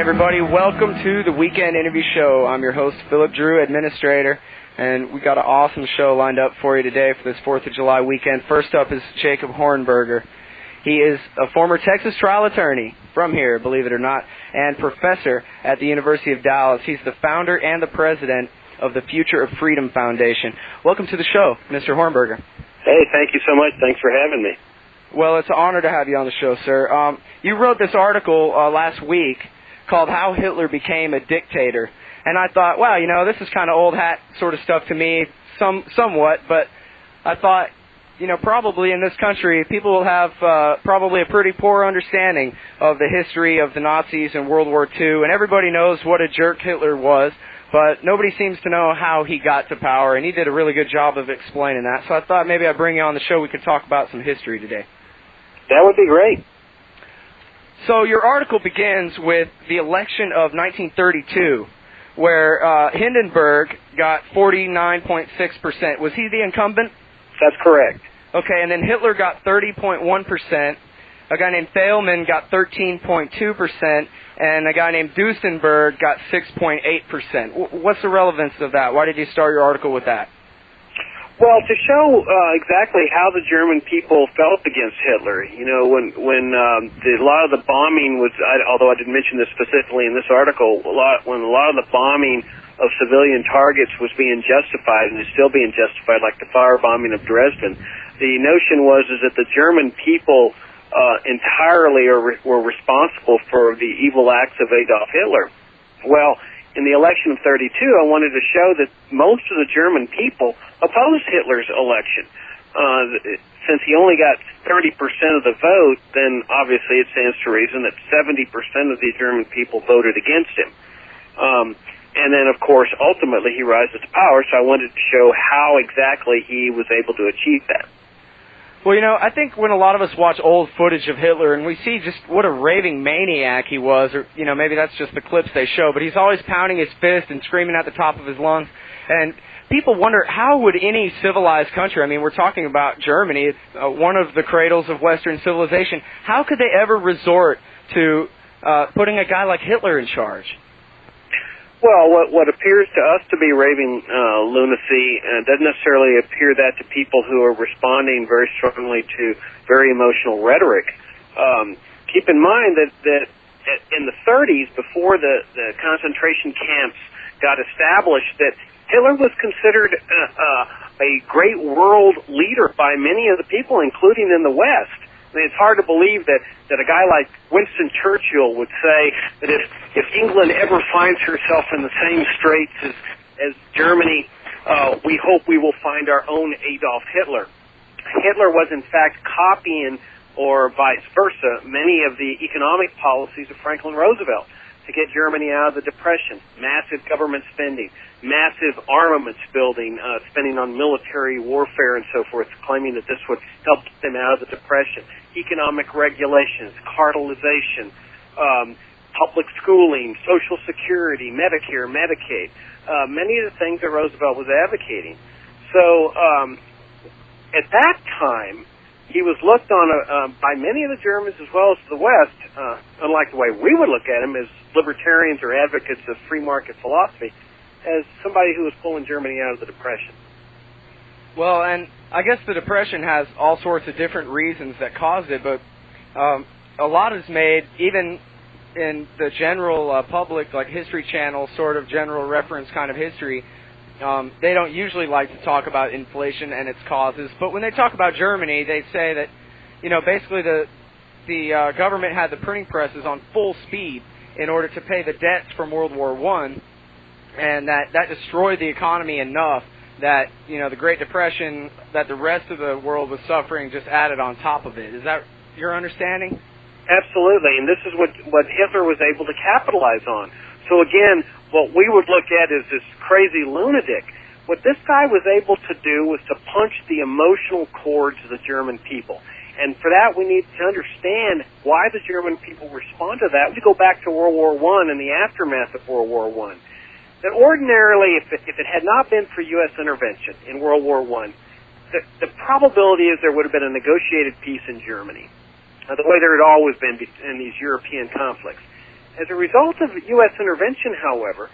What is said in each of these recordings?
everybody. Welcome to the Weekend Interview Show. I'm your host, Philip Drew, administrator, and we got an awesome show lined up for you today for this 4th of July weekend. First up is Jacob Hornberger. He is a former Texas trial attorney from here, believe it or not, and professor at the University of Dallas. He's the founder and the president of the Future of Freedom Foundation. Welcome to the show, Mr. Hornberger. Hey, thank you so much. Thanks for having me. Well, it's an honor to have you on the show, sir. You wrote this article last week called How Hitler Became a Dictator. And I thought, wow, you know, this is kind of old hat sort of stuff to me, somewhat, but I thought, you know, probably in this country, people will have probably a pretty poor understanding of the history of the Nazis and World War II, and everybody knows what a jerk Hitler was, but nobody seems to know how he got to power, and he did a really good job of explaining that. So I thought maybe I'd bring you on the show, we could talk about some history today. That would be great. So your article begins with the election of 1932, where Hindenburg got 49.6%. Was he the incumbent? That's correct. Okay, and then Hitler got 30.1%. A guy named Thielmann got 13.2%, and a guy named Duesenberg got 6.8%. What's the relevance of that? Why did you start your article with that? Well, to show exactly how the German people felt against Hitler. You know, when a lot of the bombing was, although I didn't mention this specifically in this article, when a lot of the bombing of civilian targets was being justified and is still being justified, like the firebombing of Dresden, the notion was that the German people entirely were responsible for the evil acts of Adolf Hitler. Well, in the election of 32, I wanted to show that most of the German people opposed Hitler's election. Since he only got 30% of the vote, then obviously it stands to reason that 70% of the German people voted against him. And then, of course, ultimately he rises to power, so I wanted to show how exactly he was able to achieve that. Well, you know, I think when a lot of us watch old footage of Hitler and we see just what a raving maniac he was, or, you know, maybe that's just the clips they show, but he's always pounding his fist and screaming at the top of his lungs. And people wonder, how would any civilized country, I mean, we're talking about Germany, it's one of the cradles of Western civilization, how could they ever resort to putting a guy like Hitler in charge? Well, what appears to us to be raving lunacy doesn't necessarily appear that to people who are responding very strongly to very emotional rhetoric. Keep in mind that in the 30s, before the concentration camps got established, that Hitler was considered a great world leader by many of the people, including in the West. I mean, it's hard to believe that a guy like Winston Churchill would say that if England ever finds herself in the same straits as Germany, we hope we will find our own Adolf Hitler. Hitler was, in fact, copying, or vice versa, many of the economic policies of Franklin Roosevelt to get Germany out of the Depression. Massive government spending, massive armaments building, spending on military warfare and so forth, claiming that this would help them out of the Depression. Economic regulations, cartelization, public schooling, Social Security, Medicare, Medicaid, many of the things that Roosevelt was advocating. So at that time, he was looked on by many of the Germans as well as the West, unlike the way we would look at him as libertarians or advocates of free market philosophy, as somebody who was pulling Germany out of the Depression. Well, and I guess the Depression has all sorts of different reasons that caused it, but a lot is made, even in the general public, like History Channel, sort of general reference kind of history, they don't usually like to talk about inflation and its causes, but when they talk about Germany, they say that, you know, basically the government had the printing presses on full speed in order to pay the debts from World War I, and that destroyed the economy enough that, you know, the Great Depression that the rest of the world was suffering just added on top of it. Is that your understanding? Absolutely, and this is what Hitler was able to capitalize on. So again, what we would look at is this crazy lunatic. What this guy was able to do was to punch the emotional chords of the German people. And for that, we need to understand why the German people respond to that. We go back to World War I and the aftermath of World War I. That ordinarily, if it had not been for U.S. intervention in World War I, the probability is there would have been a negotiated peace in Germany, the way there had always been in these European conflicts. As a result of U.S. intervention, however,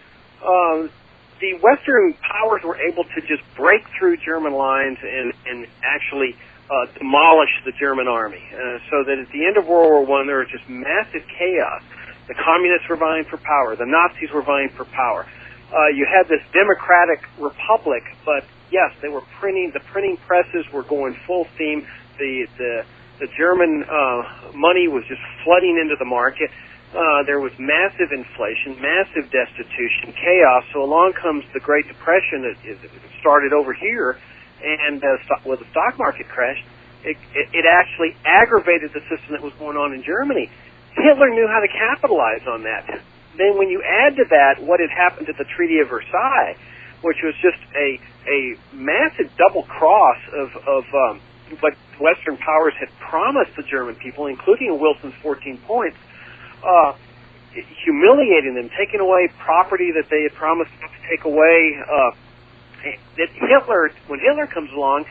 the Western powers were able to just break through German lines and actually demolish the German army. So that at the end of World War I, there was just massive chaos. The communists were vying for power. The Nazis were vying for power. You had this democratic republic, but yes, they were printing. The printing presses were going full steam. The German money was just flooding into the market. There was massive inflation, massive destitution, chaos. So along comes the Great Depression. It started over here, and with the stock market crash, it actually aggravated the system that was going on in Germany. Hitler knew how to capitalize on that. Then when you add to that what had happened at the Treaty of Versailles, which was just a massive double cross of what Western powers had promised the German people, including Wilson's 14 points, humiliating them, taking away property that they had promised not to take away. That Hitler, when Hitler comes along,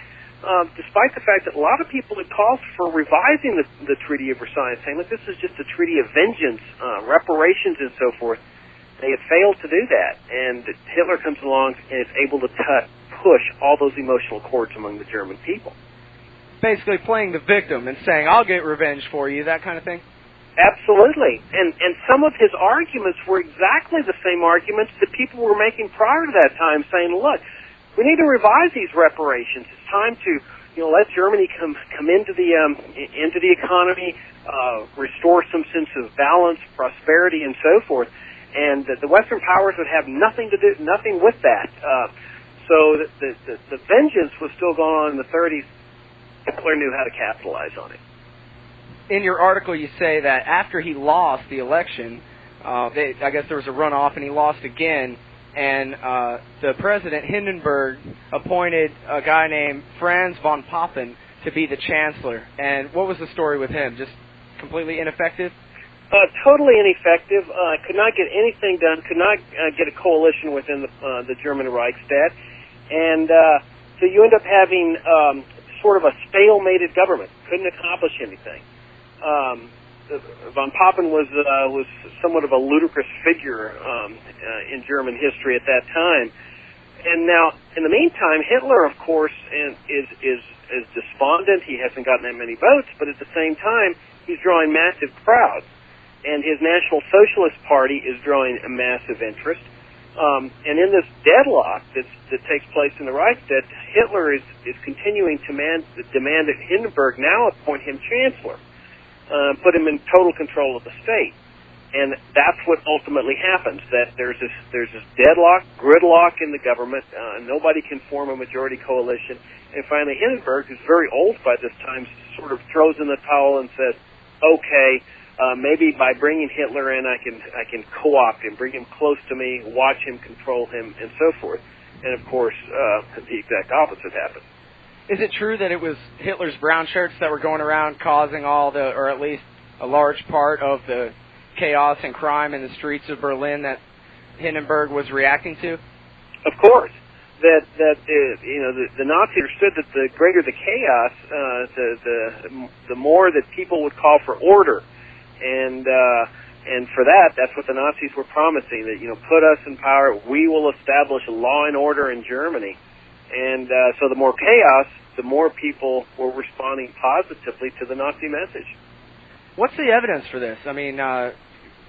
despite the fact that a lot of people had called for revising the Treaty of Versailles, saying that this is just a treaty of vengeance, reparations and so forth, they had failed to do that. And Hitler comes along and is able to push all those emotional chords among the German people. Basically playing the victim and saying, I'll get revenge for you, that kind of thing? Absolutely. And some of his arguments were exactly the same arguments that people were making prior to that time, saying, look, we need to revise these reparations. It's time to, let Germany come into the economy, restore some sense of balance, prosperity, and so forth. And the Western powers would have nothing with that. So the vengeance was still going on in the 30s. Hitler knew how to capitalize on it. In your article, you say that after he lost the election, I guess there was a runoff, and he lost again. And the president, Hindenburg, appointed a guy named Franz von Papen to be the chancellor. And what was the story with him? Just completely ineffective? Totally ineffective. Could not get anything done. Could not get a coalition within the German Reichstag. And so you end up having sort of a stalemated government. Couldn't accomplish anything. Von Papen was somewhat of a ludicrous figure in German history at that time. And now, in the meantime, Hitler, of course, is despondent. He hasn't gotten that many votes, but at the same time, he's drawing massive crowds. And his National Socialist Party is drawing a massive interest. And in this deadlock that takes place in the Reichstag, Hitler is continuing to demand that Hindenburg now appoint him chancellor. Put him in total control of the state. And that's what ultimately happens, that there's this deadlock, gridlock in the government. Nobody can form a majority coalition. And finally, Hindenburg, who's very old by this time, sort of throws in the towel and says, okay, maybe by bringing Hitler in, I can co-opt him, bring him close to me, watch him, control him, and so forth. And, of course, the exact opposite happened. Is it true that it was Hitler's brown shirts that were going around causing or at least a large part of the chaos and crime in the streets of Berlin that Hindenburg was reacting to? Of course. The Nazis understood that the greater the chaos, the more that people would call for order. And for that's what the Nazis were promising, that, put us in power, we will establish law and order in Germany. And so the more chaos, the more people were responding positively to the Nazi message. What's the evidence for this? I mean,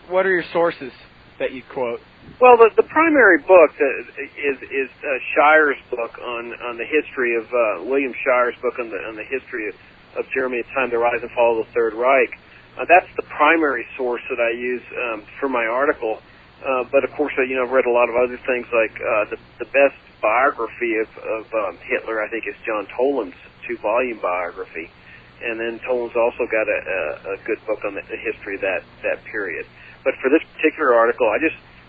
what are your sources that you quote? Well, the primary book is Shire's book on the history of William Shire's book on the history of Germany at the time, the rise and fall of the Third Reich. That's the primary source that I use for my article. But of course, I've read a lot of other things, like the best biography of Hitler, I think, is John Toland's 2-volume biography. And then Toland's also got a good book on the history of that period. But for this particular article,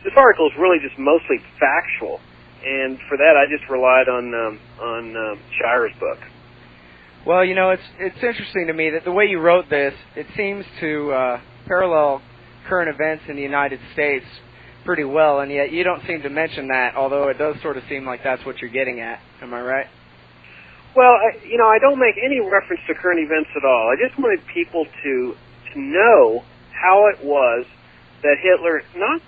this article is really just mostly factual, and for that I just relied on Shire's book. Well, it's interesting to me that the way you wrote this, it seems to parallel current events in the United States pretty well, and yet you don't seem to mention that, although it does sort of seem like that's what you're getting at. Am I right? Well, I don't make any reference to current events at all. I just wanted people to know how it was that Hitler not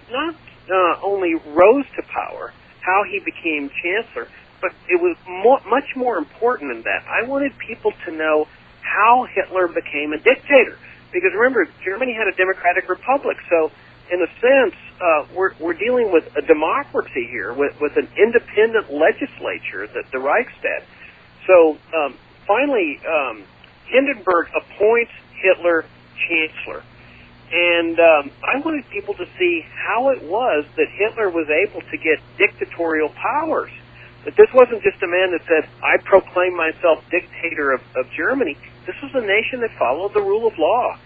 only rose to power, how he became chancellor, but it was much more important than that. I wanted people to know how Hitler became a dictator. Because remember, Germany had a democratic republic, so in a sense, we're dealing with a democracy here, with an independent legislature, the Reichstag. So finally, Hindenburg appoints Hitler chancellor. And I wanted people to see how it was that Hitler was able to get dictatorial powers. That this wasn't just a man that said, I proclaim myself dictator of Germany. This was a nation that followed the rule of law.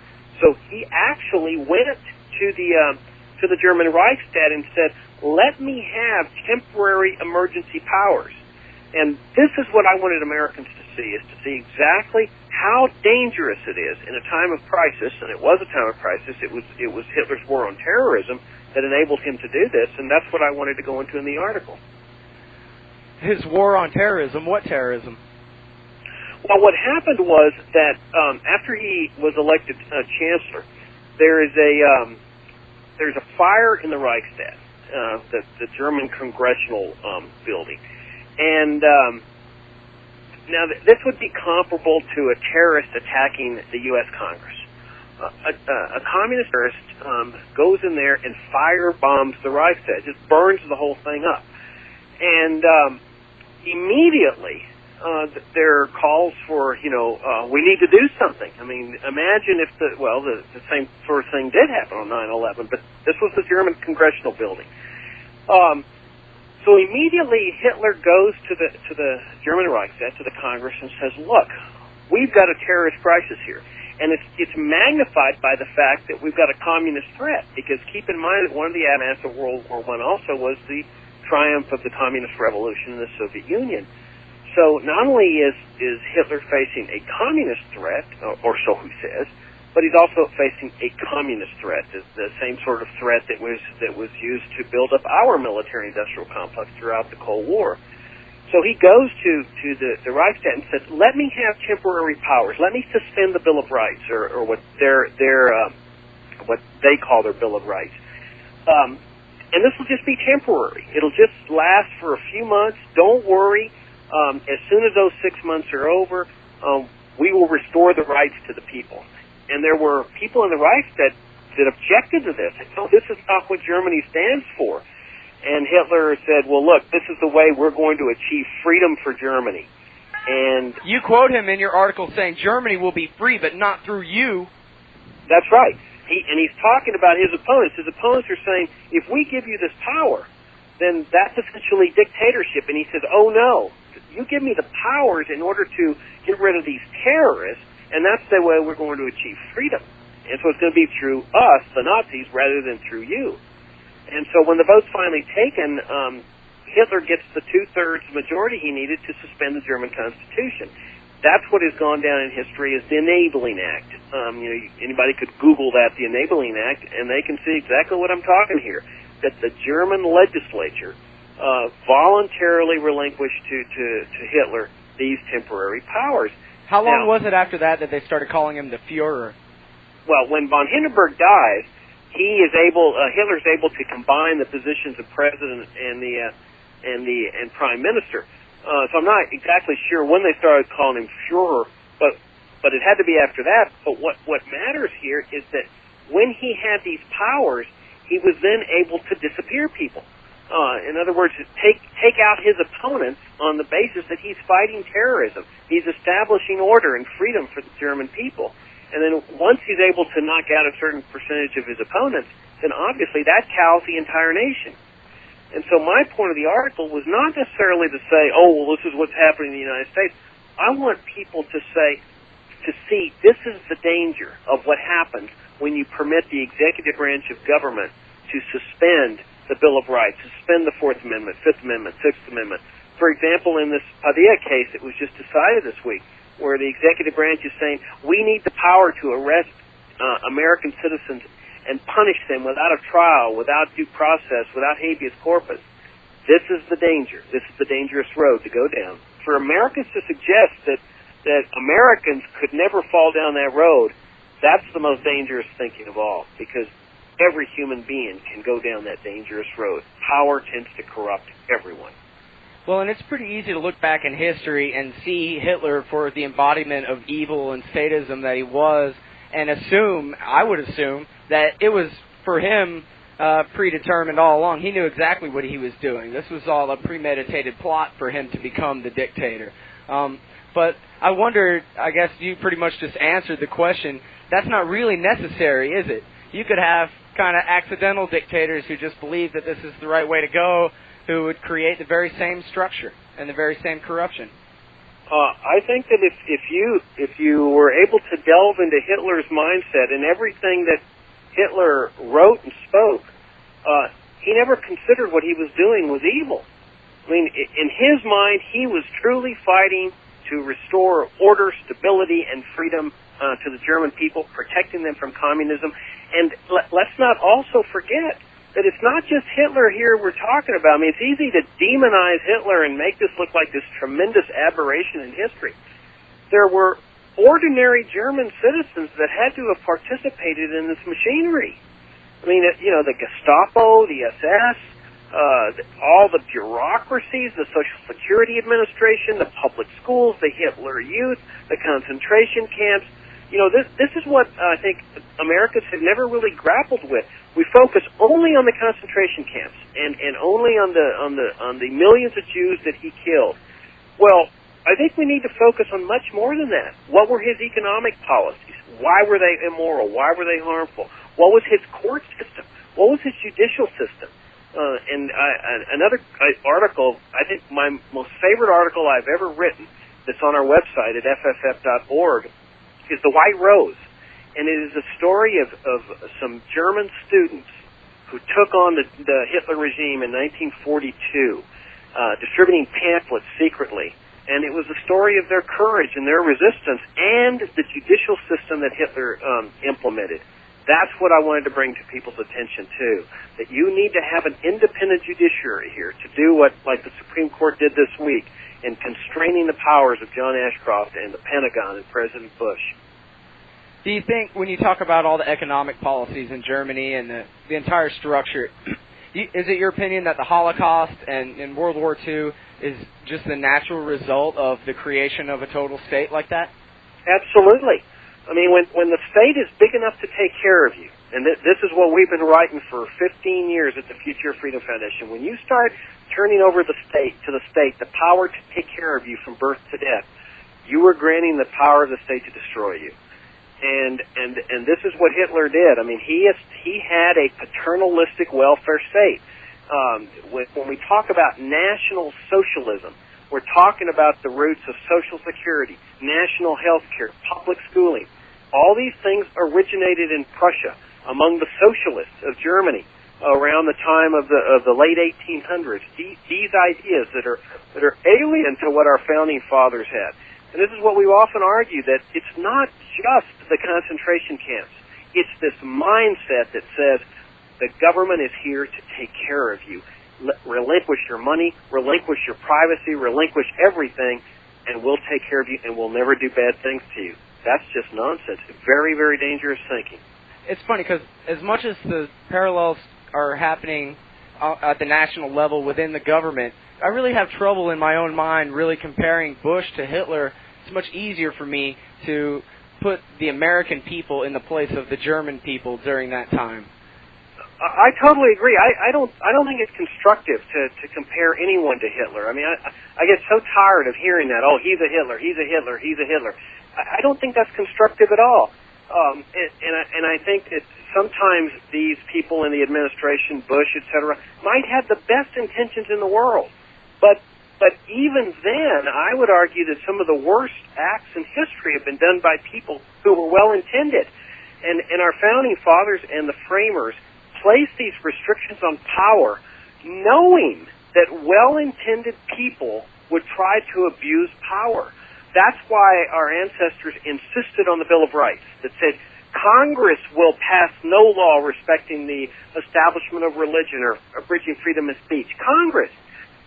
So he actually went to the German Reichstag and said, let me have temporary emergency powers. And this is what I wanted Americans to see, is to see exactly how dangerous it is in a time of crisis, and it was a time of crisis. It was Hitler's war on terrorism that enabled him to do this, and that's what I wanted to go into in the article. His war on terrorism? What terrorism? Well, what happened was that after he was elected chancellor, there's a fire in the Reichstag, the German congressional building, and now this would be comparable to a terrorist attacking the U.S. Congress. A communist terrorist goes in there and fire bombs the Reichstag, just burns the whole thing up, and immediately there are calls for, we need to do something. I mean, imagine if the same sort of thing did happen on 9/11, but this was the German congressional building. So immediately Hitler goes to the German Reichstag, to the Congress, and says, look, we've got a terrorist crisis here. And it's magnified by the fact that we've got a communist threat, because keep in mind that one of the aftermaths of World War I also was the triumph of the communist revolution in the Soviet Union. So not only is Hitler facing a communist threat, or so he says, but he's also facing a communist threat, the same sort of threat that was used to build up our military-industrial complex throughout the Cold War. So he goes to the Reichstag and says, let me have temporary powers. Let me suspend the Bill of Rights, or what what they call their Bill of Rights. And this will just be temporary. It'll just last for a few months. Don't worry. As soon as those 6 months are over, we will restore the rights to the people. And there were people in the Reichstag that objected to this. They said, no, this is not what Germany stands for. And Hitler said, well, look, this is the way we're going to achieve freedom for Germany. And you quote him in your article saying Germany will be free, but not through you. That's right. He's talking about his opponents. His opponents are saying, if we give you this power, then that's essentially dictatorship. And he says, oh, no, you give me the powers in order to get rid of these terrorists, and that's the way we're going to achieve freedom. And so it's going to be through us, the Nazis, rather than through you. And so when the vote's finally taken, Hitler gets the two-thirds majority he needed to suspend the German Constitution. That's what has gone down in history as the Enabling Act. Anybody could Google that, the Enabling Act, and they can see exactly what I'm talking here, that the German legislature voluntarily relinquished to Hitler these temporary powers. How long was it after that they started calling him the Führer? Well, when von Hindenburg dies, Hitler's able to combine the positions of president and prime minister. So I'm not exactly sure when they started calling him Führer, but it had to be after that. But what matters here is that when he had these powers, he was then able to disappear people. In other words, take out his opponents on the basis that he's fighting terrorism. He's establishing order and freedom for the German people. And then once he's able to knock out a certain percentage of his opponents, then obviously that cows the entire nation. And so my point of the article was not necessarily to say, oh, well, this is what's happening in the United States. I want people to see this is the danger of what happens when you permit the executive branch of government to suspend the Bill of Rights, suspend the Fourth Amendment, Fifth Amendment, Sixth Amendment. For example, in this Padilla case that was just decided this week, where the executive branch is saying, we need the power to arrest American citizens and punish them without a trial, without due process, without habeas corpus. This is the danger. This is the dangerous road to go down. For Americans to suggest that Americans could never fall down that road, that's the most dangerous thinking of all, because every human being can go down that dangerous road. Power tends to corrupt everyone. Well, and it's pretty easy to look back in history and see Hitler for the embodiment of evil and sadism that he was, and I would assume, that it was, for him, predetermined all along. He knew exactly what he was doing. This was all a premeditated plot for him to become the dictator. But I wonder, I guess you pretty much just answered the question, that's not really necessary, is it? You could have kind of accidental dictators who just believe that this is the right way to go, who would create the very same structure and the very same corruption. I think that if you were able to delve into Hitler's mindset and everything that Hitler wrote and spoke, he never considered what he was doing was evil. I mean, in his mind, he was truly fighting to restore order, stability, and freedom to the German people, protecting them from communism. And let's not also forget that it's not just Hitler here we're talking about. I mean, it's easy to demonize Hitler and make this look like this tremendous aberration in history. There were ordinary German citizens that had to have participated in this machinery. I mean, the Gestapo, the SS, all the bureaucracies, the Social Security Administration, the public schools, the Hitler Youth, the concentration camps. This is what I think Americans have never really grappled with. We focus only on the concentration camps and only on the millions of Jews that he killed. Well, I think we need to focus on much more than that. What were his economic policies? Why were they immoral? Why were they harmful? What was his court system? What was his judicial system? Another article, I think my most favorite article I've ever written, that's on our website at fff.org, is The White Rose. And it is a story of some German students who took on the Hitler regime in 1942, distributing pamphlets secretly. And it was a story of their courage and their resistance and the judicial system that Hitler implemented. That's what I wanted to bring to people's attention, too, that you need to have an independent judiciary here to do what, like the Supreme Court did this week, in constraining the powers of John Ashcroft and the Pentagon and President Bush. Do you think, when you talk about all the economic policies in Germany and the entire structure, is it your opinion that the Holocaust and World War II is just the natural result of the creation of a total state like that? Absolutely. I mean, when the state is big enough to take care of you, and this is what we've been writing for 15 years at the Future of Freedom Foundation, when you start turning over the state the power to take care of you from birth to death, you are granting the power of the state to destroy you. And this is what Hitler did. I mean, he had a paternalistic welfare state. When we talk about national socialism, we're talking about the roots of Social Security, national health care, public schooling. All these things originated in Prussia among the socialists of Germany around the time of the late 1800s. These ideas that are alien to what our founding fathers had. And this is what we've often argued, that it's not just the concentration camps. It's this mindset that says the government is here to take care of you. Relinquish your money, relinquish your privacy, relinquish everything, and we'll take care of you, and we'll never do bad things to you. That's just nonsense. Very, very dangerous thinking. It's funny because as much as the parallels are happening at the national level within the government, I really have trouble in my own mind really comparing Bush to Hitler. It's much easier for me to put the American people in the place of the German people during that time. I totally agree. I don't think it's constructive to compare anyone to Hitler. I mean, I get so tired of hearing that. Oh, he's a Hitler. He's a Hitler. He's a Hitler. I don't think that's constructive at all. And I think that sometimes these people in the administration, Bush, etc., might have the best intentions in the world. But even then, I would argue that some of the worst acts in history have been done by people who were well-intended. And our founding fathers and the framers placed these restrictions on power knowing that well-intended people would try to abuse power. That's why our ancestors insisted on the Bill of Rights that said Congress will pass no law respecting the establishment of religion or abridging freedom of speech. Congress.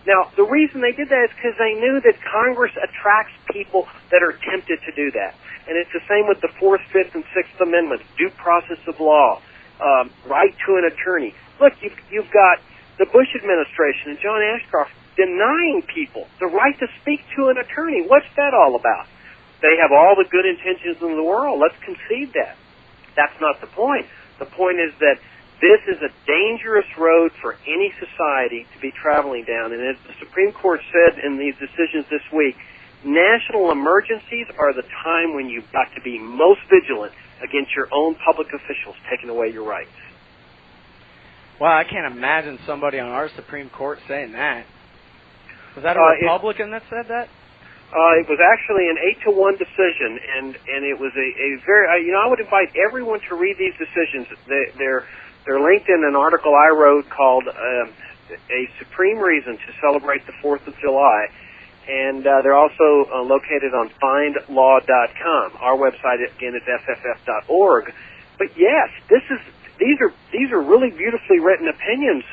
Now, the reason they did that is because they knew that Congress attracts people that are tempted to do that. And it's the same with the 4th, 5th, and 6th Amendments, due process of law. right to an attorney. Look, you've got the Bush administration and John Ashcroft denying people the right to speak to an attorney. What's that all about? They have all the good intentions in the world. Let's concede that. That's not the point. The point is that this is a dangerous road for any society to be traveling down. And as the Supreme Court said in these decisions this week, national emergencies are the time when you've got to be most vigilant against your own public officials taking away your rights. Well, I can't imagine somebody on our Supreme Court saying that. Was that a Republican that said that? It was actually an 8-1 decision, and it was a very, I would invite everyone to read these decisions. They're linked in an article I wrote called A Supreme Reason to Celebrate the 4th of July, and they're also located on findlaw.com. Our website, again, is fff.org. But yes, these are really beautifully written opinions.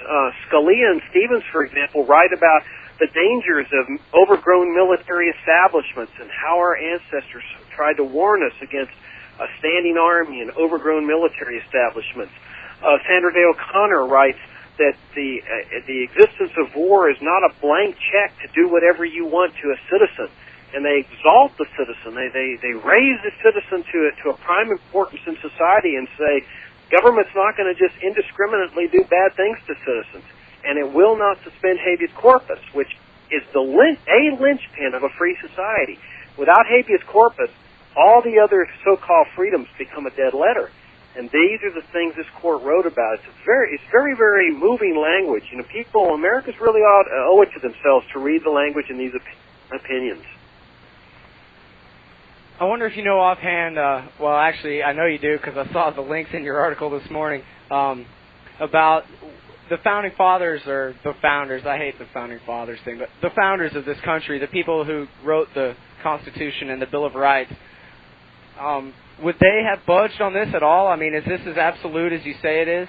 Scalia and Stevens, for example, write about the dangers of overgrown military establishments and how our ancestors tried to warn us against a standing army and overgrown military establishments. Sandra Day O'Connor writes that the existence of war is not a blank check to do whatever you want to a citizen, and they exalt the citizen. They raise the citizen to a prime importance in society and say government's not going to just indiscriminately do bad things to citizens. And it will not suspend habeas corpus, which is a linchpin of a free society. Without habeas corpus, all the other so-called freedoms become a dead letter. And these are the things this court wrote about. It's very, very moving language. Americans really owe it to themselves to read the language in these opinions. I wonder if you know offhand, well, actually, I know you do because I saw the links in your article this morning, about the founding fathers, or the founders, I hate the founding fathers thing, but the founders of this country, the people who wrote the Constitution and the Bill of Rights, would they have budged on this at all? I mean, is this as absolute as you say it is?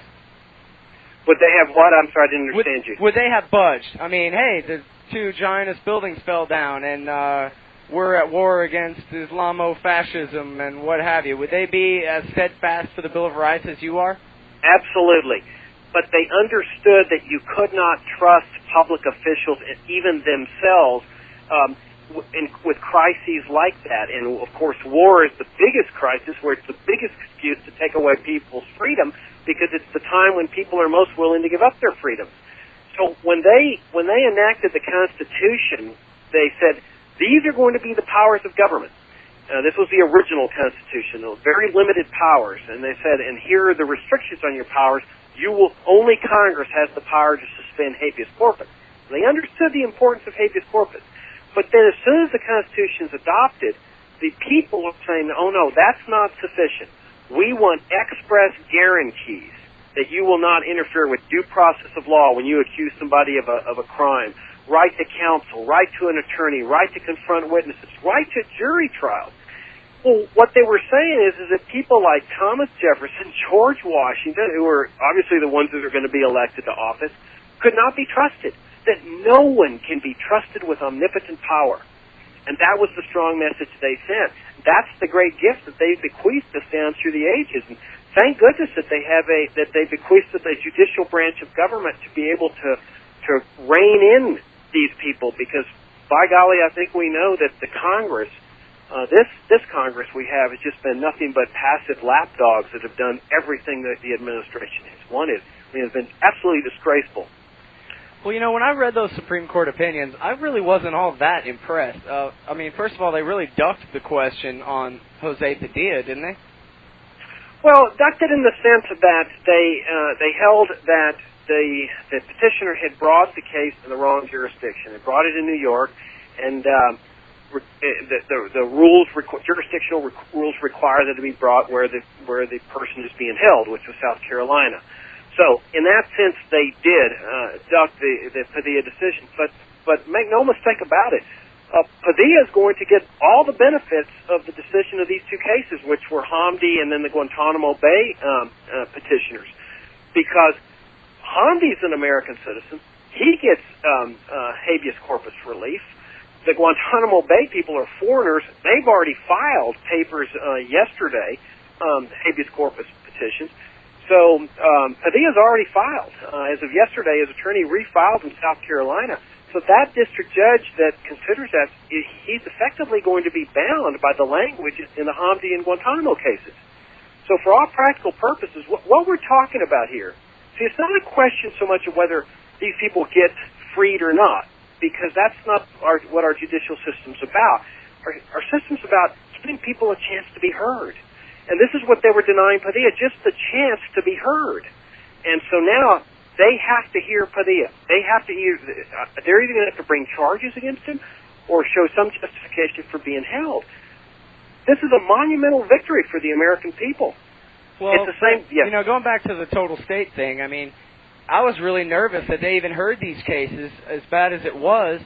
Would they have what? I'm sorry, I didn't understand you. Would they have budged? I mean, hey, the 2 giantest buildings fell down, and we're at war against Islamo-fascism and what have you. Would they be as steadfast for the Bill of Rights as you are? Absolutely. But they understood that you could not trust public officials, and even themselves, with crises like that. And, of course, war is the biggest crisis, where it's the biggest excuse to take away people's freedom, because it's the time when people are most willing to give up their freedoms. So when they enacted the Constitution, they said, these are going to be the powers of government. This was the original Constitution, very limited powers. And they said, and here are the restrictions on your powers. Only Congress has the power to suspend habeas corpus. They understood the importance of habeas corpus. But then as soon as the Constitution is adopted, the people are saying, oh no, that's not sufficient. We want express guarantees that you will not interfere with due process of law when you accuse somebody of a crime. Right to counsel, right to an attorney, right to confront witnesses, right to jury trials. Well, what they were saying is that people like Thomas Jefferson, George Washington, who are obviously the ones that are going to be elected to office, could not be trusted. That no one can be trusted with omnipotent power. And that was the strong message they sent. That's the great gift that they bequeathed us down through the ages. And thank goodness that they bequeathed us a judicial branch of government to be able to rein in these people, because by golly, I think we know that the Congress, this Congress we have, has just been nothing but passive lapdogs that have done everything that the administration has wanted. I mean, it's been absolutely disgraceful. Well, when I read those Supreme Court opinions, I really wasn't all that impressed. I mean, first of all, they really ducked the question on Jose Padilla, didn't they? Well, ducked it in the sense that they held that the petitioner had brought the case in the wrong jurisdiction. They brought it in New York, and the jurisdictional rules require that it be brought where the person is being held, which was South Carolina. So, in that sense, they did duck the Padilla decision. But make no mistake about it, Padilla is going to get all the benefits of the decision of these 2 cases, which were Hamdi and then the Guantanamo Bay petitioners, because Hamdi's an American citizen. He gets habeas corpus relief. The Guantanamo Bay people are foreigners. They've already filed papers yesterday, habeas corpus petitions. So Padilla's already filed. As of yesterday, his attorney refiled in South Carolina. So that district judge that considers that, he's effectively going to be bound by the language in the Hamdi and Guantanamo cases. So for all practical purposes, what we're talking about here, see, it's not a question so much of whether these people get freed or not, because that's not what our judicial system's about. Our system's about giving people a chance to be heard. And this is what they were denying Padilla, just the chance to be heard. And so now they have to hear Padilla. They have to hear, they're either going to have to bring charges against him or show some justification for being held. This is a monumental victory for the American people. Well, it's the same, yes. Going back to the total state thing, I mean, I was really nervous that they even heard these cases, as bad as it was,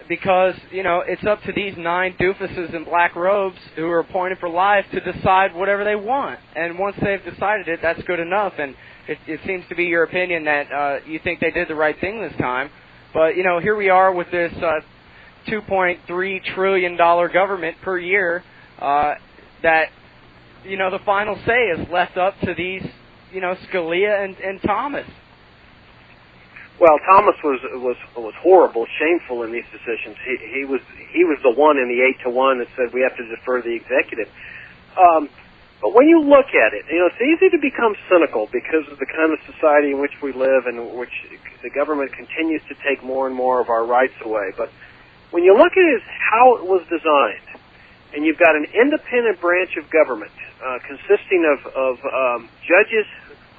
because, it's up to these 9 doofuses in black robes who are appointed for life to decide whatever they want. And once they've decided it, that's good enough. And it seems to be your opinion that you think they did the right thing this time. But, here we are with this $2.3 trillion government per year that, the final say is left up to these, Scalia and Thomas. Well, Thomas was horrible, shameful in these decisions. He was the one in the 8-1 that said we have to defer the executive. But when you look at it, it's easy to become cynical because of the kind of society in which we live and in which the government continues to take more and more of our rights away. But when you look at it, how it was designed, and you've got an independent branch of government consisting of judges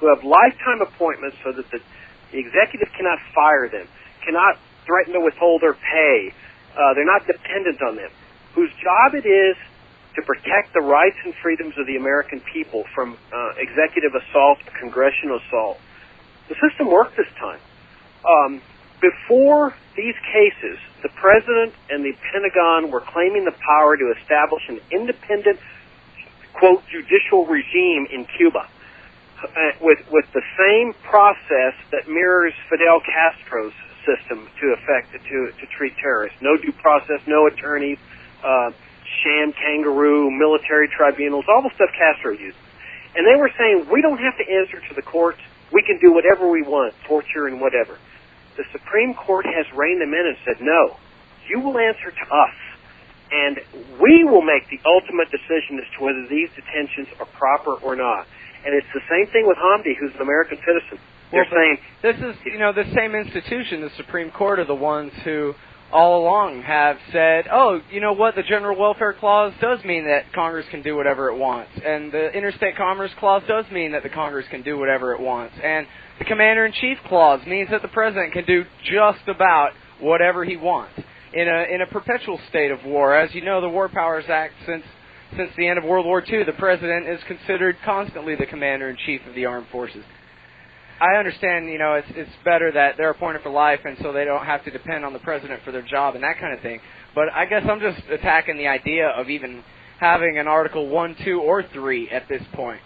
who have lifetime appointments so that the executive cannot fire them, cannot threaten to withhold their pay. They're not dependent on them. Whose job it is to protect the rights and freedoms of the American people from executive assault, congressional assault. The system worked this time. Before these cases, the President and the Pentagon were claiming the power to establish an independent, quote, judicial regime in Cuba. With the same process that mirrors Fidel Castro's system to treat terrorists. No due process, no attorneys, sham kangaroo, military tribunals, all the stuff Castro used. And they were saying, we don't have to answer to the courts. We can do whatever we want, torture and whatever. The Supreme Court has reined them in and said, no, you will answer to us. And we will make the ultimate decision as to whether these detentions are proper or not. And it's the same thing with Hamdi, who's an American citizen. They're saying... This is, the same institution, the Supreme Court, are the ones who all along have said, oh, you know what, the General Welfare Clause does mean that Congress can do whatever it wants. And the Interstate Commerce Clause does mean that the Congress can do whatever it wants. And the Commander-in-Chief Clause means that the President can do just about whatever he wants in a perpetual state of war. As you know, the War Powers Act, since the end of World War II, the President is considered constantly the Commander-in-Chief of the Armed Forces. I understand, it's better that they're appointed for life and so they don't have to depend on the President for their job and that kind of thing. But I guess I'm just attacking the idea of even having an Article 1, 2, or 3 at this point.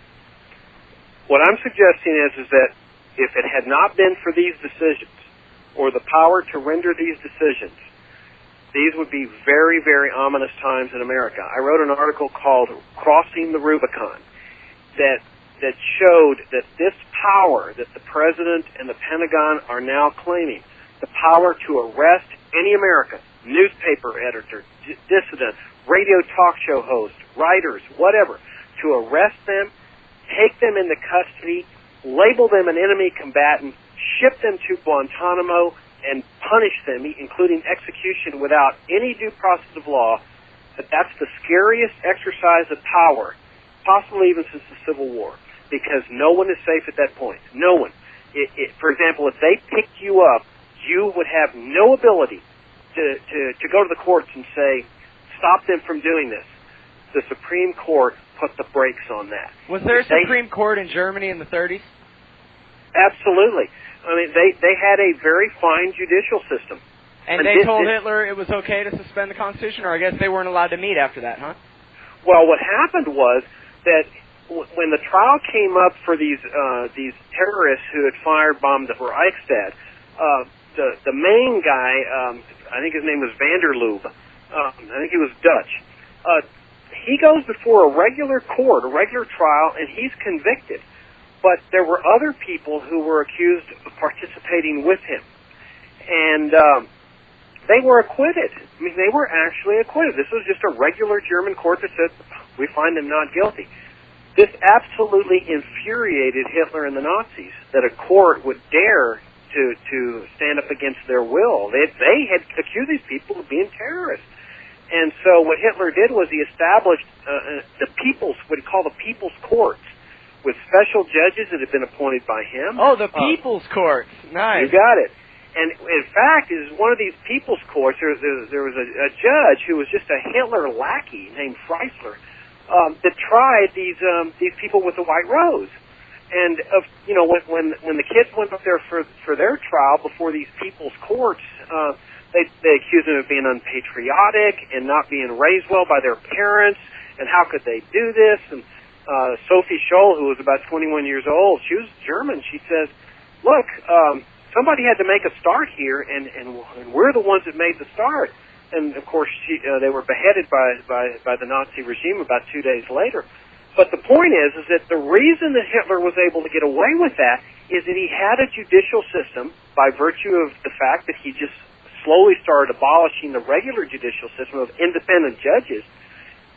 What I'm suggesting is that if it had not been for these decisions or the power to render these decisions, these would be very, very ominous times in America. I wrote an article called Crossing the Rubicon that showed that this power that the President and the Pentagon are now claiming, the power to arrest any American, newspaper editor, dissident, radio talk show host, writers, whatever, to arrest them, take them into custody, label them an enemy combatant, ship them to Guantanamo, and punish them, including execution without any due process of law, that's the scariest exercise of power, possibly even since the Civil War, because no one is safe at that point. No one. For example, if they picked you up, you would have no ability to go to the courts and say, stop them from doing this. The Supreme Court put the brakes on that. Was there a Supreme Court in Germany in the 30s? Absolutely. I mean, they had a very fine judicial system. And they told Hitler it was okay to suspend the Constitution, or I guess they weren't allowed to meet after that, huh? Well, what happened was that when the trial came up for these terrorists who had firebombed the Reichstag, the main guy, I think his name was Vanderloob, I think he was Dutch, he goes before a regular court, a regular trial, and he's convicted. but there were other people who were accused of participating with him. And they were acquitted. I mean, they were actually acquitted. This was just a regular German court that said, we find them not guilty. This absolutely infuriated Hitler and the Nazis, that a court would dare to stand up against their will. They had accused these people of being terrorists. And so what Hitler did was he established what he called the People's Courts, with special judges that had been appointed by him. Oh, the People's Courts. Nice. You got it. And in fact, is one of these People's Courts, there was a judge who was just a Hitler lackey named Freisler that tried these people with the white rose. And when the kids went up there for their trial before these People's Courts, they accused them of being unpatriotic and not being raised well by their parents, and how could they do this? And Sophie Scholl, who was about 21 years old, she was German. She says, look, somebody had to make a start here, and we're the ones that made the start. And, of course, they were beheaded by the Nazi regime about 2 days later. But the point is that the reason that Hitler was able to get away with that is that he had a judicial system by virtue of the fact that he just slowly started abolishing the regular judicial system of independent judges,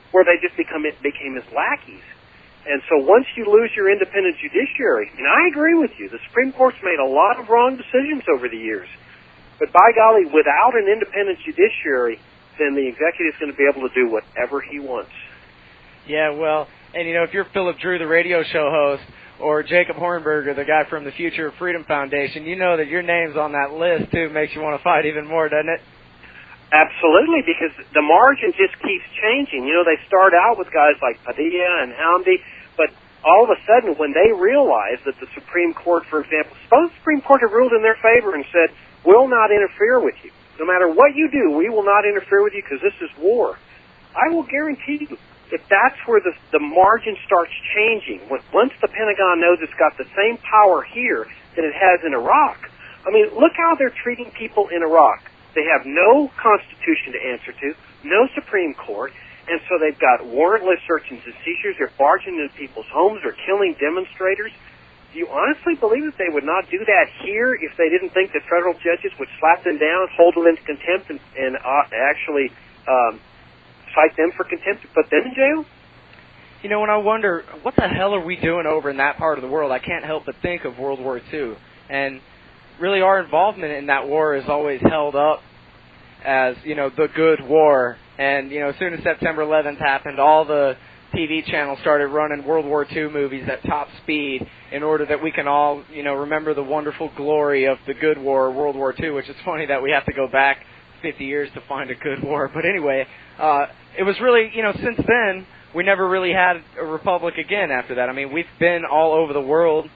where they just became his lackeys. And so once you lose your independent judiciary, and I agree with you, the Supreme Court's made a lot of wrong decisions over the years, but by golly, without an independent judiciary, then the executive's going to be able to do whatever he wants. Yeah, well, and if you're Philip Drew, the radio show host, or Jacob Hornberger, the guy from the Future of Freedom Foundation, you know that your name's on that list, too. Makes you want to fight even more, doesn't it? Absolutely, because the margin just keeps changing. They start out with guys like Padilla and Hamdi, but all of a sudden, when they realize that the Supreme Court, for example, suppose the Supreme Court had ruled in their favor and said, we'll not interfere with you. No matter what you do, we will not interfere with you because this is war. I will guarantee you that that's where the margin starts changing. Once the Pentagon knows it's got the same power here that it has in Iraq. I mean, look how they're treating people in Iraq. They have no constitution to answer to, no Supreme Court, and so they've got warrantless searches and seizures. They're barging into people's homes. They're killing demonstrators. Do you honestly believe that they would not do that here if they didn't think that federal judges would slap them down, hold them into contempt, and actually cite them for contempt and put them in jail? When I wonder, what the hell are we doing over in that part of the world, I can't help but think of World War II. And really our involvement in that war is always held up as, the good war. And, as soon as September 11th happened, all the TV channels started running World War II movies at top speed in order that we can all, remember the wonderful glory of the good war, World War II, which is funny that we have to go back 50 years to find a good war. But anyway, it was really, since then, we never really had a republic again after that. I mean, we've been all over the world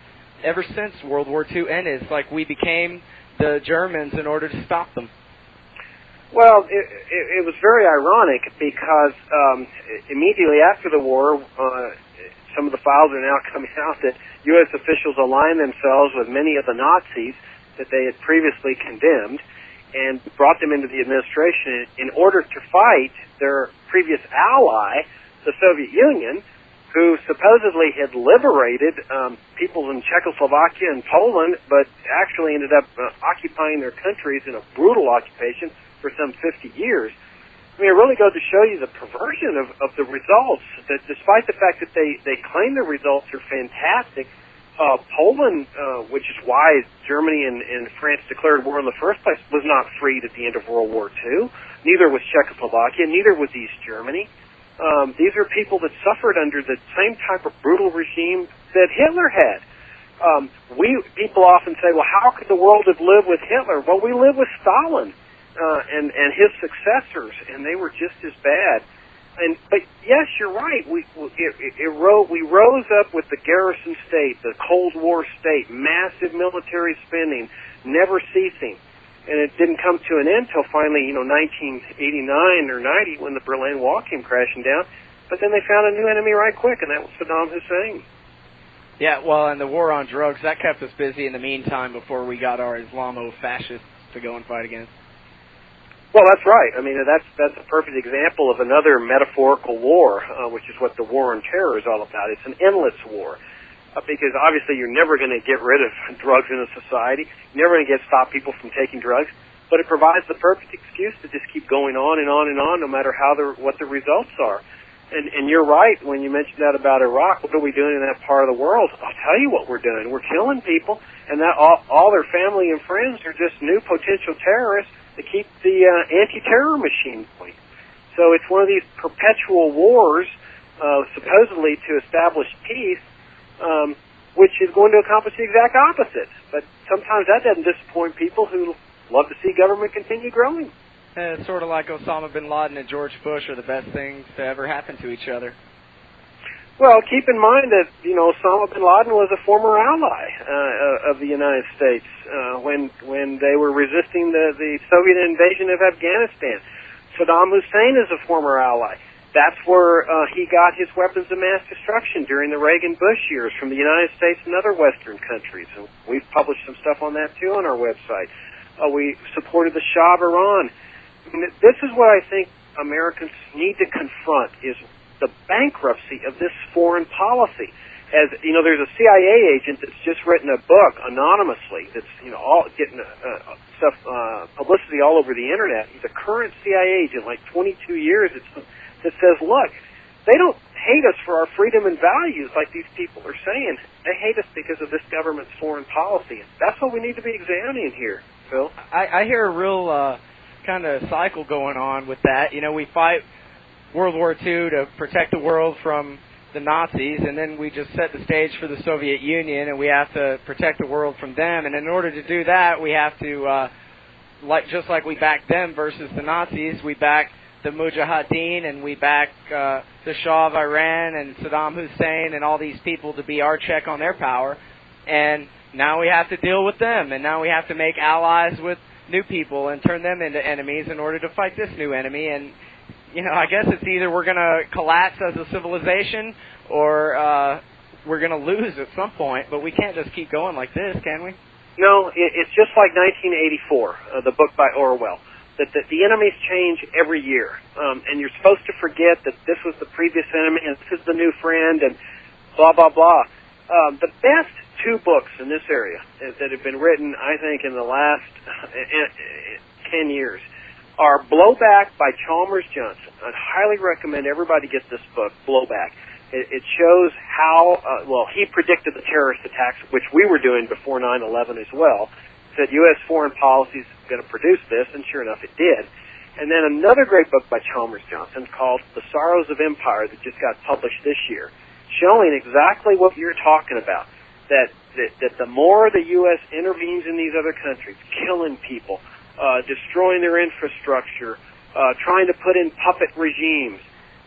ever since World War II ended. It's like we became the Germans in order to stop them. Well, it was very ironic because immediately after the war, some of the files are now coming out that U.S. officials aligned themselves with many of the Nazis that they had previously condemned and brought them into the administration in order to fight their previous ally, the Soviet Union, who supposedly had liberated people in Czechoslovakia and Poland, but actually ended up occupying their countries in a brutal occupation for some 50 years. I mean, it really goes to show you the perversion of the results, that despite the fact that they claim the results are fantastic, Poland, which is why Germany and France declared war in the first place, was not freed at the end of World War II. Neither was Czechoslovakia, neither was East Germany. These are people that suffered under the same type of brutal regime that Hitler had. People often say, well, how could the world have lived with Hitler? Well, we lived with Stalin and his successors, and they were just as bad. But yes, you're right. We rose up with the garrison state, the Cold War state, massive military spending, never ceasing. And it didn't come to an end till finally, 1989 or 90 when the Berlin Wall came crashing down. But then they found a new enemy right quick, and that was Saddam Hussein. Yeah, well, and the war on drugs, that kept us busy in the meantime before we got our Islamo-fascists to go and fight against. Well, that's right. I mean, that's a perfect example of another metaphorical war, which is what the war on terror is all about. It's an endless war. because obviously you're never going to get rid of drugs in a society. You're never going to stop people from taking drugs. But it provides the perfect excuse to just keep going on and on and on, no matter what the results are. And you're right when you mentioned that about Iraq. What are we doing in that part of the world? I'll tell you what we're doing. We're killing people, and that all their family and friends are just new potential terrorists to keep the anti-terror machine going. So it's one of these perpetual wars, supposedly to establish peace, which is going to accomplish the exact opposite. But sometimes that doesn't disappoint people who love to see government continue growing. It's sort of like Osama bin Laden and George Bush are the best things to ever happen to each other. Well, keep in mind that, Osama bin Laden was a former ally of the United States when they were resisting the Soviet invasion of Afghanistan. Saddam Hussein is a former ally. That's where he got his weapons of mass destruction during the Reagan-Bush years from the United States and other Western countries. And we've published some stuff on that, too, on our website. We supported the Shah of Iran. I mean, this is what I think Americans need to confront, is the bankruptcy of this foreign policy. As there's a CIA agent that's just written a book anonymously that's all getting publicity all over the internet. He's a current CIA agent, like 22 years. That says, look, they don't hate us for our freedom and values like these people are saying. They hate us because of this government's foreign policy. That's what we need to be examining here, Phil. I hear a real kind of cycle going on with that. We fight World War II to protect the world from the Nazis, and then we just set the stage for the Soviet Union, and we have to protect the world from them. And in order to do that, we have to, just like we back them versus the Nazis, we back the Mujahideen, and we back the Shah of Iran and Saddam Hussein and all these people to be our check on their power. And now we have to deal with them, and now we have to make allies with new people and turn them into enemies in order to fight this new enemy. And I guess it's either we're going to collapse as a civilization or we're going to lose at some point, but we can't just keep going like this, can we? No, it's just like 1984, the book by Orwell, that the enemies change every year, and you're supposed to forget that this was the previous enemy and this is the new friend and blah, blah, blah. The best two books in this area that have been written, I think, in the last 10 years are Blowback by Chalmers Johnson. I'd highly recommend everybody get this book, Blowback. It shows how, he predicted the terrorist attacks, which we were doing before 9/11 as well. Said U.S. foreign policy is going to produce this, and sure enough, it did. And then another great book by Chalmers Johnson called The Sorrows of Empire that just got published this year, showing exactly what you're talking about, that the more the U.S. intervenes in these other countries, killing people, destroying their infrastructure, trying to put in puppet regimes,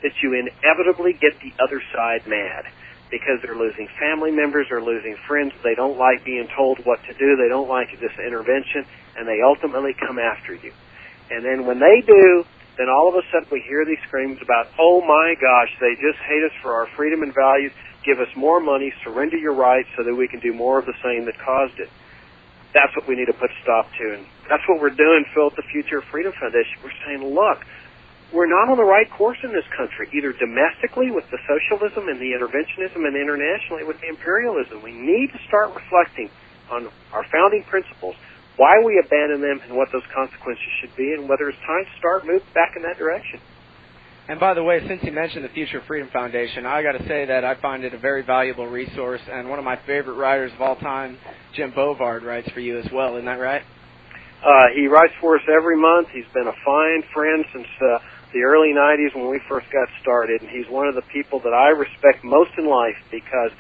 that you inevitably get the other side mad because they're losing family members, they're losing friends, they don't like being told what to do, they don't like this intervention, and they ultimately come after you. And then when they do, then all of a sudden we hear these screams about, oh my gosh, they just hate us for our freedom and values, give us more money, surrender your rights so that we can do more of the same that caused it. That's what we need to put a stop to, and that's what we're doing, Phil, at the Future of Freedom Foundation. We're saying, look, we're not on the right course in this country, either domestically with the socialism and the interventionism and internationally with the imperialism. We need to start reflecting on our founding principles, why we abandon them and what those consequences should be, and whether it's time to start moving back in that direction. And by the way, since you mentioned the Future of Freedom Foundation, I got to say that I find it a very valuable resource, and one of my favorite writers of all time, Jim Bovard, writes for you as well. Isn't that right? He writes for us every month. He's been a fine friend since the early 90s when we first got started, and he's one of the people that I respect most in life because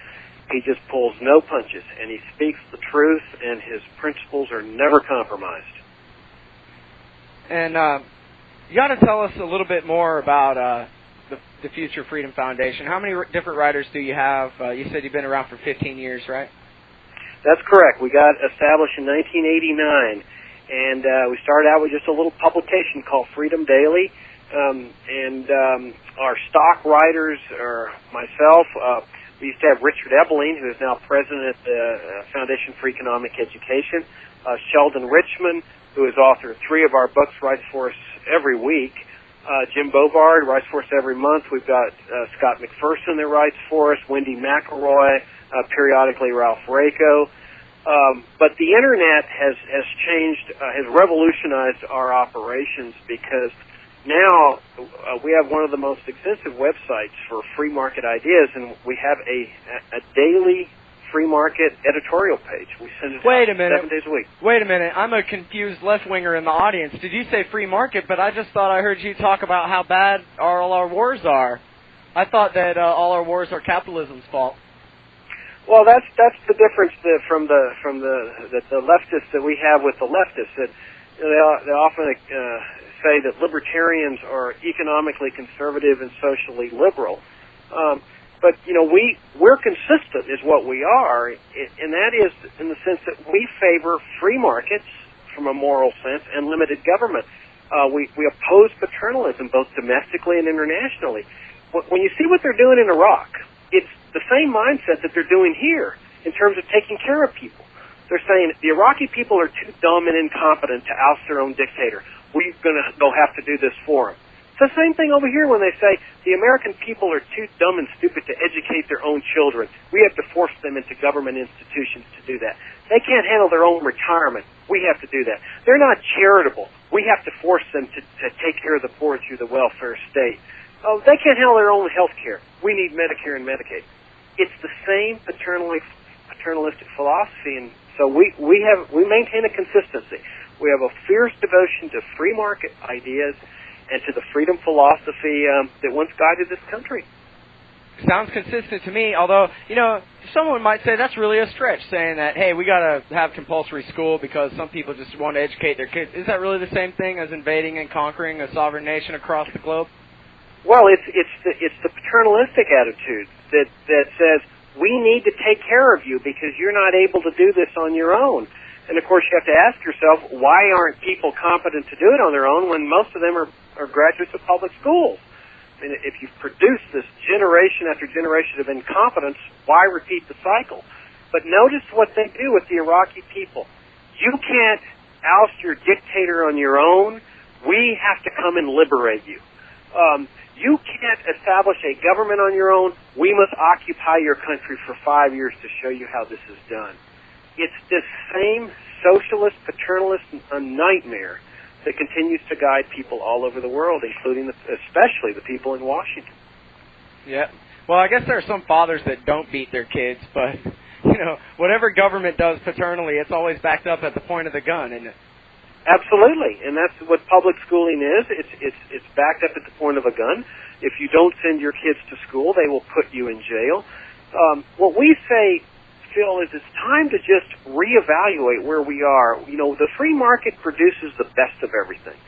he just pulls no punches, and he speaks the truth, and his principles are never compromised. And you got to tell us a little bit more about the Future Freedom Foundation. How many different writers do you have? You said you've been around for 15 years, right? That's correct. We got established in 1989, and we started out with just a little publication called Freedom Daily. Our stock writers are myself. We used to have Richard Ebeling, who is now president at the Foundation for Economic Education. Sheldon Richman, who is author of 3 of our books, writes for us every week. Jim Bovard writes for us every month. We've got Scott McPherson that writes for us, Wendy McElroy, periodically Ralph Raico. But the Internet has changed, has revolutionized our operations, because now we have one of the most extensive websites for free market ideas, and we have a daily free market editorial page. We send it out 7 days a week. Wait a minute. I'm a confused left-winger in the audience. Did you say free market? But I just thought I heard you talk about how bad all our wars are. I thought that all our wars are capitalism's fault. Well, that's the difference from the leftists that we have with the leftists. That they often say that libertarians are economically conservative and socially liberal. But, we're consistent is what we are, and that is in the sense that we favor free markets from a moral sense and limited government. We oppose paternalism both domestically and internationally. When you see what they're doing in Iraq, it's the same mindset that they're doing here in terms of taking care of people. They're saying the Iraqi people are too dumb and incompetent to oust their own dictator. We're going to go have to do this for them. It's the same thing over here when they say the American people are too dumb and stupid to educate their own children. We have to force them into government institutions to do that. They can't handle their own retirement. We have to do that. They're not charitable. We have to force them to take care of the poor through the welfare state. Oh, they can't handle their own health care. We need Medicare and Medicaid. It's the same paternalistic philosophy, and so we maintain a consistency. We have a fierce devotion to free market ideas and to the freedom philosophy that once guided this country. Sounds consistent to me, although, someone might say that's really a stretch, saying that, hey, we got to have compulsory school because some people just want to educate their kids. Is that really the same thing as invading and conquering a sovereign nation across the globe? Well, it's the paternalistic attitude that says we need to take care of you because you're not able to do this on your own. And of course, you have to ask yourself, why aren't people competent to do it on their own when most of them are graduates of public schools? I mean, if you've produced this generation after generation of incompetence, why repeat the cycle? But notice what they do with the Iraqi people. You can't oust your dictator on your own. We have to come and liberate you. You can't establish a government on your own. We must occupy your country for 5 years to show you how this is done. It's this same socialist, paternalist nightmare that continues to guide people all over the world, including especially the people in Washington. Yeah. Well, I guess there are some fathers that don't beat their kids, but, whatever government does paternally, it's always backed up at the point of the gun, isn't it? Absolutely, and that's what public schooling is. It's backed up at the point of a gun. If you don't send your kids to school, they will put you in jail. What we say, Phil, is it's time to just reevaluate where we are. The free market produces the best of everything.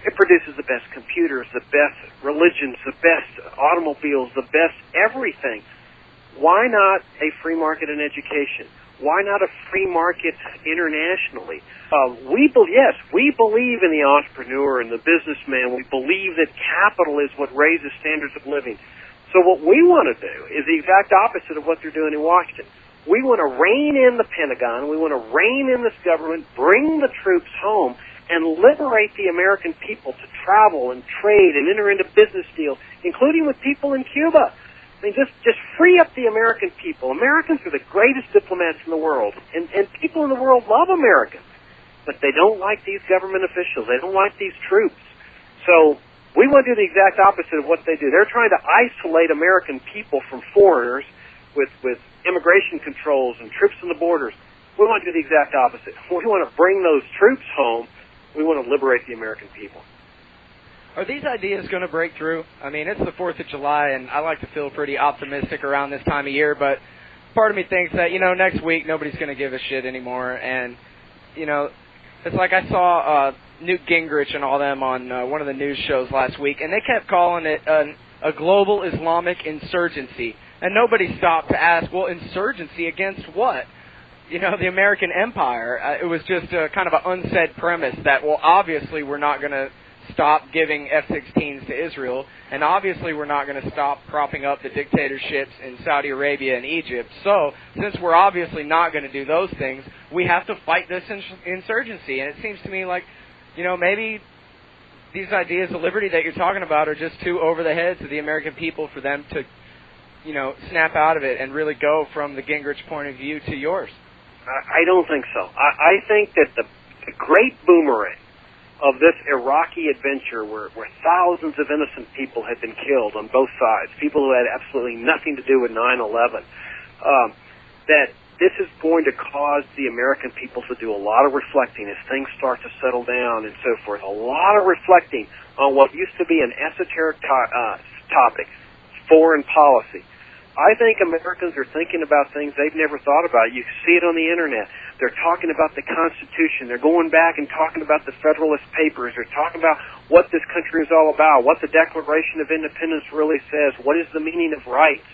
It produces the best computers, the best religions, the best automobiles, the best everything. Why not a free market in education? Why not a free market internationally? We believe in the entrepreneur and the businessman. We believe that capital is what raises standards of living. So what we want to do is the exact opposite of what they're doing in Washington. We want to rein in the Pentagon. We want to rein in this government, bring the troops home, and liberate the American people to travel and trade and enter into business deals, including with people in Cuba. I mean, just free up the American people. Americans are the greatest diplomats in the world, and people in the world love Americans, but they don't like these government officials. They don't like these troops. So we want to do the exact opposite of what they do. They're trying to isolate American people from foreigners with immigration controls and troops on the borders. We want to do the exact opposite. We want to bring those troops home. We want to liberate the American people. Are these ideas going to break through? I mean, it's the 4th of July, and I like to feel pretty optimistic around this time of year, but part of me thinks that, next week nobody's going to give a shit anymore, and, it's like I saw Newt Gingrich and all them on one of the news shows last week, and they kept calling it a global Islamic insurgency, and nobody stopped to ask, well, insurgency against what? The American empire. It was just kind of an unsaid premise that, well, obviously we're not going to stop giving F-16s to Israel, and obviously we're not going to stop propping up the dictatorships in Saudi Arabia and Egypt. So, since we're obviously not going to do those things, we have to fight this insurgency. And it seems to me like, maybe these ideas of liberty that you're talking about are just too over the heads of the American people for them to snap out of it and really go from the Gingrich point of view to yours? I don't think so. I think that the great boomerang of this Iraqi adventure where thousands of innocent people had been killed on both sides, people who had absolutely nothing to do with 9/11, that this is going to cause the American people to do a lot of reflecting as things start to settle down and so forth. A lot of reflecting on what used to be an esoteric topic, foreign policy. I think Americans are thinking about things they've never thought about. You see it on the Internet. They're talking about the Constitution. They're going back and talking about the Federalist Papers. They're talking about what this country is all about, what the Declaration of Independence really says, what is the meaning of rights.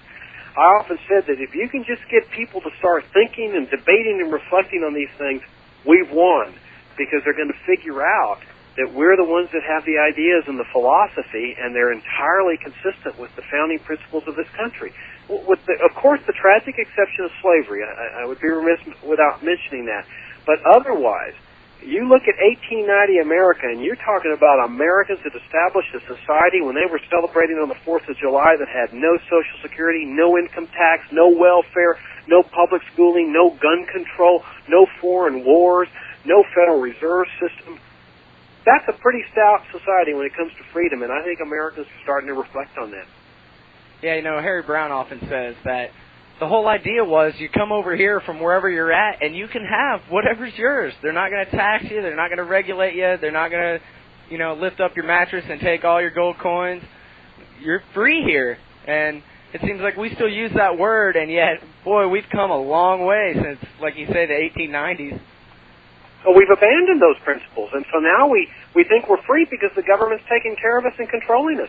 I often said that if you can just get people to start thinking and debating and reflecting on these things, we've won, because they're going to figure out that we're the ones that have the ideas and the philosophy, and they're entirely consistent with the founding principles of this country. Of course, the tragic exception of slavery. I would be remiss without mentioning that. But otherwise, you look at 1890 America, and you're talking about Americans that established a society when they were celebrating on the 4th of July that had no Social Security, no income tax, no welfare, no public schooling, no gun control, no foreign wars, no Federal Reserve System. That's a pretty stout society when it comes to freedom, and I think Americans are starting to reflect on that. Yeah, Harry Brown often says that the whole idea was you come over here from wherever you're at and you can have whatever's yours. They're not going to tax you. They're not going to regulate you. They're not going to, lift up your mattress and take all your gold coins. You're free here. And it seems like we still use that word, and yet, boy, we've come a long way since, like you say, the 1890s. Well, we've abandoned those principles, and so now we think we're free because the government's taking care of us and controlling us.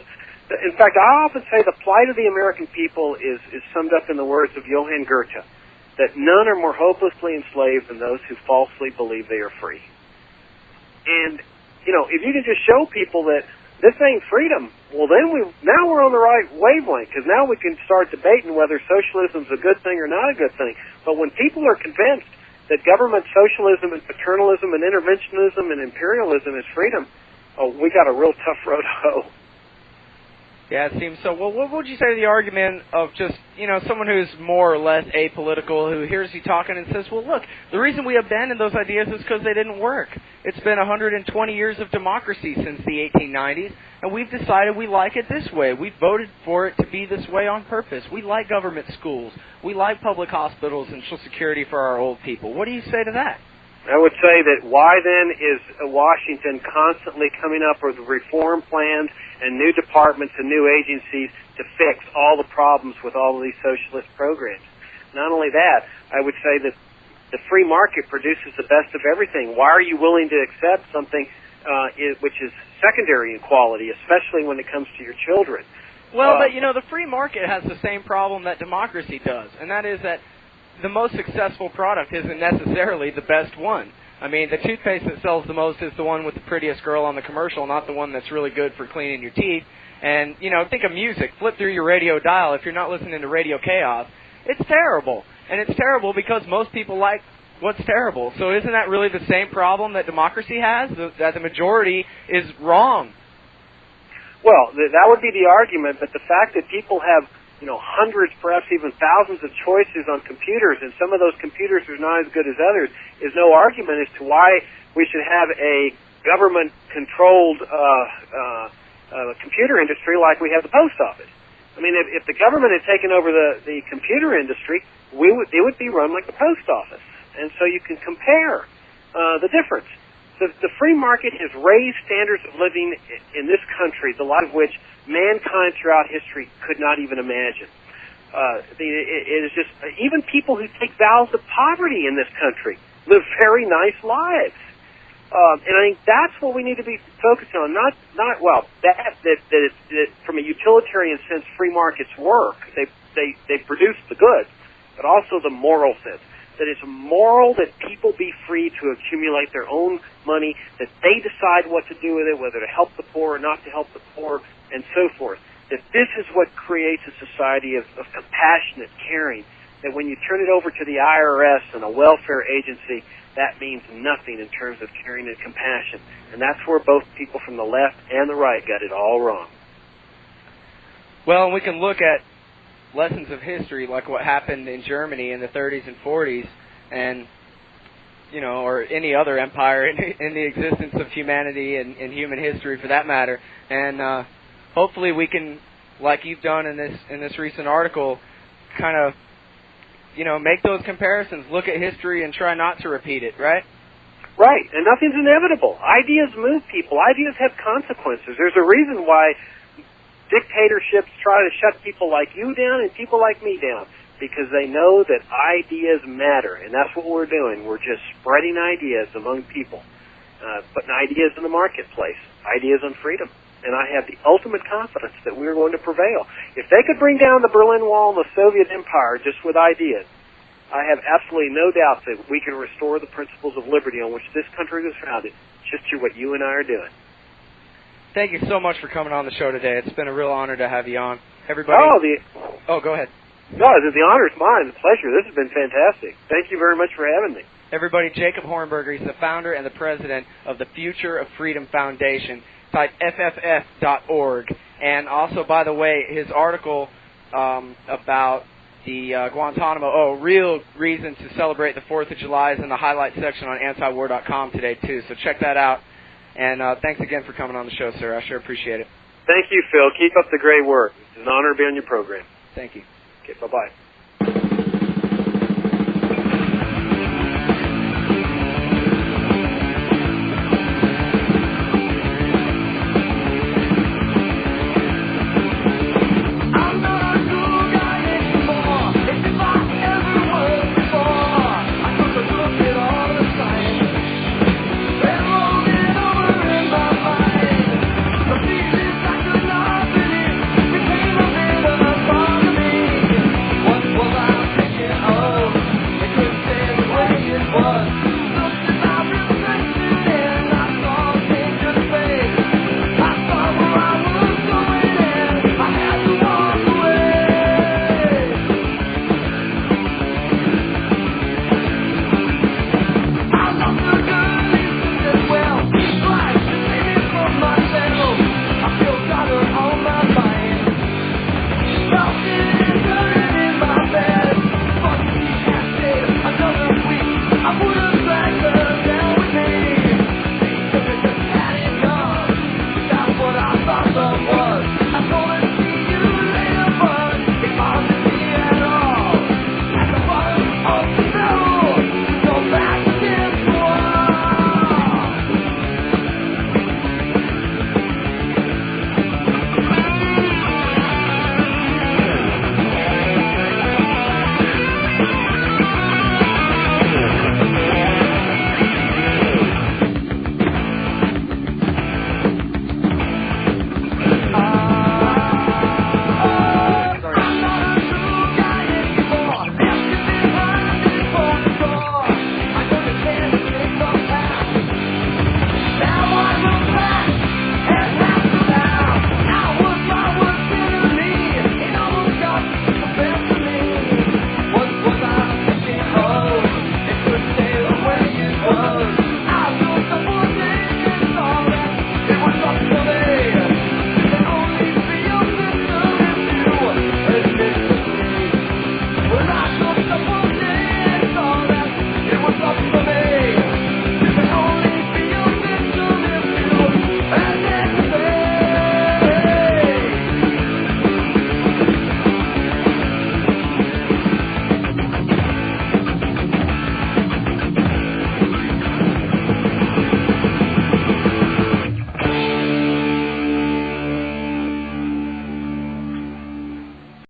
In fact, I often say the plight of the American people is summed up in the words of Johann Goethe, that none are more hopelessly enslaved than those who falsely believe they are free. And, if you can just show people that this ain't freedom, well, then now we're on the right wavelength, because now we can start debating whether socialism's a good thing or not a good thing. But when people are convinced that government socialism and paternalism and interventionism and imperialism is freedom, we got a real tough road to hoe. Yeah, it seems so. Well, what would you say to the argument of just, someone who's more or less apolitical, who hears you talking and says, well, look, the reason we abandoned those ideas is because they didn't work. It's been 120 years of democracy since the 1890s, and we've decided we like it this way. We voted for it to be this way on purpose. We like government schools. We like public hospitals and Social Security for our old people. What do you say to that? I would say that why then is Washington constantly coming up with reform plans and new departments and new agencies to fix all the problems with all of these socialist programs? Not only that, I would say that the free market produces the best of everything. Why are you willing to accept something which is secondary in quality, especially when it comes to your children? Well, but the free market has the same problem that democracy does, and that is that the most successful product isn't necessarily the best one. I mean, the toothpaste that sells the most is the one with the prettiest girl on the commercial, not the one that's really good for cleaning your teeth. And, think of music. Flip through your radio dial. If you're not listening to Radio Chaos, it's terrible. And it's terrible because most people like what's terrible. So isn't that really the same problem that democracy has, that the majority is wrong? Well, that would be the argument, but the fact that people have hundreds, perhaps even thousands of choices on computers, and some of those computers are not as good as others, is no argument as to why we should have a government-controlled computer industry like we have the post office. I mean, if the government had taken over the computer industry, it would be run like the post office. And so you can compare the difference. The free market has raised standards of living in this country, the like of which mankind throughout history could not even imagine. It is just, even people who take vows of poverty in this country live very nice lives. And I think that's what we need to be focusing on. That from a utilitarian sense, free markets work. They produce the goods, but also the moral sense. That it's moral that people be free to accumulate their own money, that they decide what to do with it, whether to help the poor or not to help the poor, and so forth. That this is what creates a society of compassionate caring, that when you turn it over to the IRS and a welfare agency, that means nothing in terms of caring and compassion. And that's where both people from the left and the right got it all wrong. Well, we can look at lessons of history, like what happened in Germany in the 30s and 40s, and or any other empire in the existence of humanity and human history, for that matter. And hopefully, we can, like you've done in this recent article, kind of make those comparisons, look at history, and try not to repeat it. Right? Right, and nothing's inevitable. Ideas move people. Ideas have consequences. There's a reason why dictatorships try to shut people like you down and people like me down, because they know that ideas matter, and that's what we're doing. We're just spreading ideas among people, putting ideas in the marketplace, ideas on freedom. And I have the ultimate confidence that we're going to prevail. If they could bring down the Berlin Wall and the Soviet Empire just with ideas, I have absolutely no doubt that we can restore the principles of liberty on which this country was founded, just through what you and I are doing. Thank you so much for coming on the show today. It's been a real honor to have you on. Everybody. Go ahead. No, the honor is mine. The pleasure. This has been fantastic. Thank you very much for having me. Everybody, Jacob Hornberger, he's the founder and the president of the Future of Freedom Foundation. Type FFF.org. And also, by the way, his article about the Guantanamo, real reason to celebrate the 4th of July is in the highlight section on antiwar.com today, too. So check that out. And thanks again for coming on the show, sir. I sure appreciate it. Thank you, Phil. Keep up the great work. It's an honor to be on your program. Thank you. Okay, bye-bye.